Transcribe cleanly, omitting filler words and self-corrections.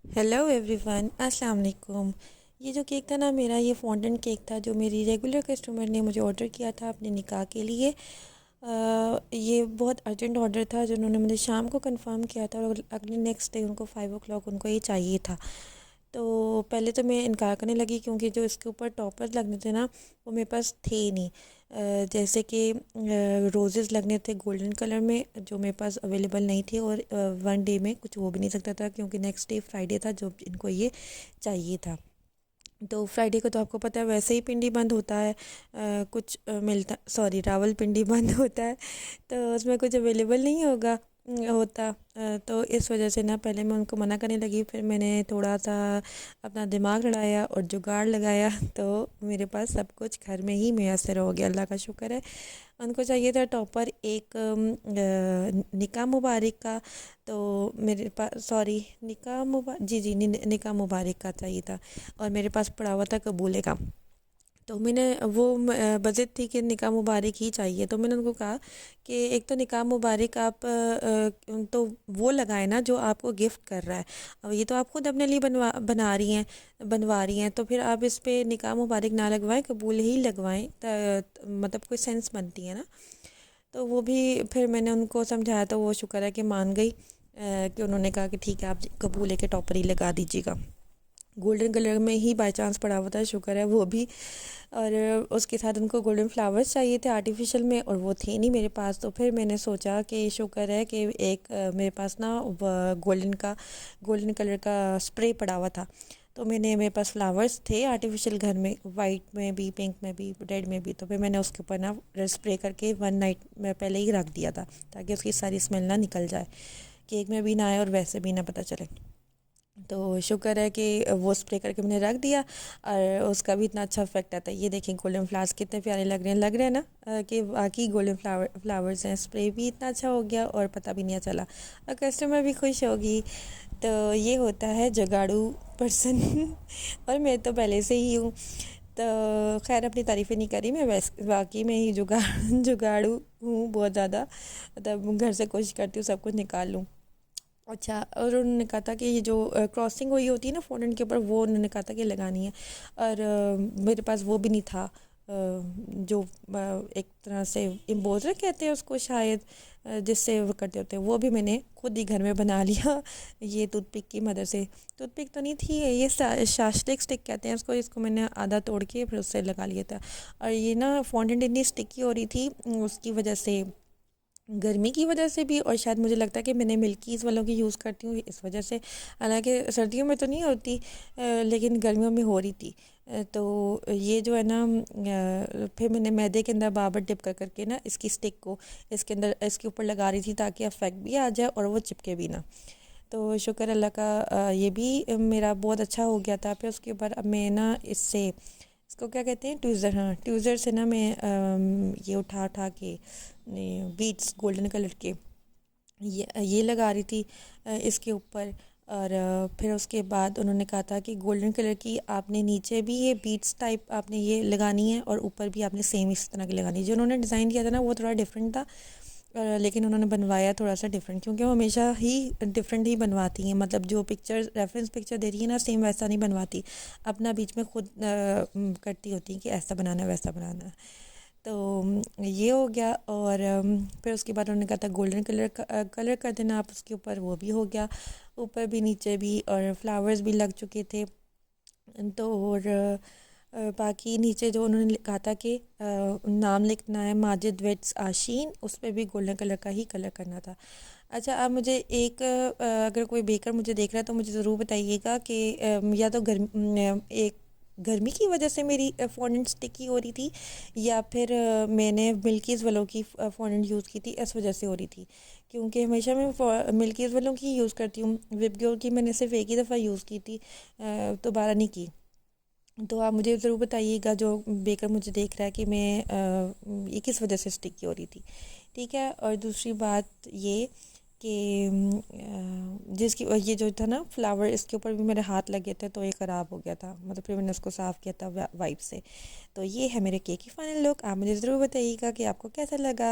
Hello everyone, अस्सलाम वालेकुम। ये जो केक था ना मेरा, ये फॉन्डेंट केक था जो मेरी रेगुलर कस्टमर ने मुझे ऑर्डर किया था अपने निकाह के लिए। ये बहुत अर्जेंट ऑर्डर था जो उन्होंने मुझे शाम को कंफर्म किया था और अगले नेक्स्ट डे उनको 5 o'clock उनको ये चाहिए था। तो पहले तो मैं इनकार करने लगी क्योंकि जो इसके ऊपर टॉपर्स लगने थे ना वो मेरे पास थे ही नहीं। जैसे कि रोज़ेस लगने थे गोल्डन कलर में जो मेरे पास अवेलेबल नहीं थे, और वन डे में कुछ हो भी नहीं सकता था क्योंकि नेक्स्ट डे फ्राइडे था जो इनको ये चाहिए था। तो फ्राइडे को तो आपको पता है वैसे ही पिंडी बंद होता है, कुछ मिलता, सॉरी, रावल पिंडी बंद होता है, तो उसमें कुछ अवेलेबल नहीं होता। तो इस वजह से ना पहले मैं उनको मना करने लगी, फिर मैंने थोड़ा सा अपना दिमाग लड़ाया और जुगाड़ लगाया तो मेरे पास सब कुछ घर में ही मैसर हो गया, अल्लाह का शुक्र है। उनको चाहिए था टॉपर एक निकाह मुबारक का। तो मेरे पास, सॉरी, निकाह मुबारक, जी जी, निकाह मुबारक का चाहिए था और मेरे पास पड़ा हुआ था कबूले का। तो मैंने वो बजट थी कि निकाह मुबारक ही चाहिए, तो मैंने उनको कहा कि एक तो निकाह मुबारक आप तो वो लगाए ना जो आपको गिफ्ट कर रहा है। अब ये तो आप खुद अपने लिए बनवा रही हैं, तो फिर आप इस पे निकाह मुबारक ना लगवाएं, कबूल ही लगवाएं, मतलब कोई सेंस बनती है ना। तो वो भी फिर मैंने उनको समझाया तो वो शुक्र है कि मान गई, कि उन्होंने कहा कि ठीक है आप कबूले के टॉपर ही लगा दीजिएगा। गोल्डन कलर में ही बाय चांस पड़ा हुआ था, शुक्र है वो भी। और उसके साथ उनको गोल्डन फ्लावर्स चाहिए थे आर्टिफिशियल में, और वो थे नहीं मेरे पास। तो फिर मैंने सोचा कि शुक्र है कि एक मेरे पास ना गोल्डन कलर का स्प्रे पड़ा हुआ था। तो मेरे पास फ्लावर्स थे आर्टिफिशियल घर में, वाइट में भी, पिंक में भी, रेड में भी। तो फिर मैंने उसके ऊपर ना स्प्रे करके वन नाइट में पहले ही रख दिया था ताकि उसकी सारी स्मेल ना निकल जाए, केक में भी ना आए और वैसे भी ना पता चले। तो शुक्र है कि वो स्प्रे करके मैंने रख दिया और उसका भी इतना अच्छा इफेक्ट आता है। ये देखें गोल्डन फ्लावर्स कितने प्यारे लग रहे हैं ना, कि बाकी गोल्डन फ्लावर्स हैं। स्प्रे भी इतना अच्छा हो गया और पता भी नहीं चला, और कस्टमर भी खुश होगी। तो ये होता है जुगाड़ू पर्सन और मैं तो पहले से ही हूँ। तो खैर अपनी तारीफ़ें नहीं करी, मैं वैसे वाकई में ही जुगाड़ू हूँ बहुत ज़्यादा। मतलब घर से कोशिश करती हूँ सब कुछ निकाल लूँ। अच्छा, और उन्होंने कहा था कि ये जो क्रॉसिंग हुई होती है ना फ़ॉन्डेंट के ऊपर, वो उन्होंने कहा था कि लगानी है। और मेरे पास वो भी नहीं था, जो एक तरह से एम्बोज़र कहते हैं उसको शायद, जिससे वो करते होते हैं, वो भी मैंने खुद ही घर में बना लिया ये टूथपिक की मदद से। टूथपिक तो नहीं थी ये, शास्टिक स्टिक कहते हैं उसको, इसको मैंने आधा तोड़ के फिर उससे लगा लिया था। और ये ना फ़ॉन्डेंट इतनी स्टिकी हो रही थी उसकी वजह से, गर्मी की वजह से भी, और शायद मुझे लगता है कि मैंने मिल्कीज़ वालों की यूज़ करती हूँ इस वजह से। हालांकि सर्दियों में तो नहीं होती, लेकिन गर्मियों में हो रही थी। तो ये जो है ना, फिर मैंने मैदे के अंदर बाबर डिप कर करके ना इसकी स्टिक को इसके अंदर इसके ऊपर लगा रही थी ताकि इफेक्ट भी आ जाए और वो चिपके भी ना। तो शुक्र अल्लाह का, ये भी मेरा बहुत अच्छा हो गया था। फिर उसके ऊपर अब मैं ना इससे, इसको क्या कहते हैं, ट्यूज़र, हाँ, ट्यूज़र से ना मैं ये उठा उठा के बीट्स गोल्डन कलर के ये लगा रही थी इसके ऊपर। और फिर उसके बाद उन्होंने कहा था कि गोल्डन कलर की आपने नीचे भी ये बीट्स टाइप आपने ये लगानी है और ऊपर भी आपने सेम इस तरह की लगानी है। जो उन्होंने डिज़ाइन किया था ना वो थोड़ा डिफरेंट था, लेकिन उन्होंने बनवाया थोड़ा सा डिफरेंट, क्योंकि वो हमेशा ही डिफरेंट ही बनवाती हैं। मतलब जो पिक्चर रेफरेंस पिक्चर दे रही है ना, सेम वैसा नहीं बनवाती, अपना बीच में खुद करती होती हैं कि ऐसा बनाना है वैसा बनाना है। तो ये हो गया। और फिर उसके बाद उन्होंने कहा था गोल्डन कलर कर देना आप उसके ऊपर, वो भी हो गया, ऊपर भी नीचे भी, और फ्लावर्स भी लग चुके थे। तो और बाकी नीचे जो उन्होंने कहा था कि नाम लिखना है माजिद वेट्स आशीन, उस पर भी गोल्डन कलर का ही कलर करना था। अच्छा, आप मुझे एक, अगर कोई बेकर मुझे देख रहा है तो मुझे ज़रूर बताइएगा कि या तो एक गर्मी की वजह से मेरी फ़ॉन्डेंट स्टिकी हो रही थी, या फिर मैंने मिल्कीज़ वालों की फ़ॉन्डेंट यूज़ की थी इस वजह से हो रही थी। क्योंकि हमेशा मैं मिल्कीज़ वालों की यूज़ करती हूँ, विबग्योर की मैंने सिर्फ एक ही दफ़ा यूज़ की थी, दोबारा नहीं की। तो आप मुझे ज़रूर बताइएगा जो बेकर मुझे देख रहा है कि मैं ये किस वजह से स्टिकी हो रही थी। ठीक है, और दूसरी बात ये कि जिसकी ये जो था ना फ्लावर, इसके ऊपर भी मेरे हाथ लगे थे तो ये ख़राब हो गया था, मतलब फिर मैंने उसको साफ़ किया था वाइप से। तो ये है मेरे केक की फ़ाइनल लुक। आप मुझे ज़रूर बताइएगा कि आपको कैसा लगा।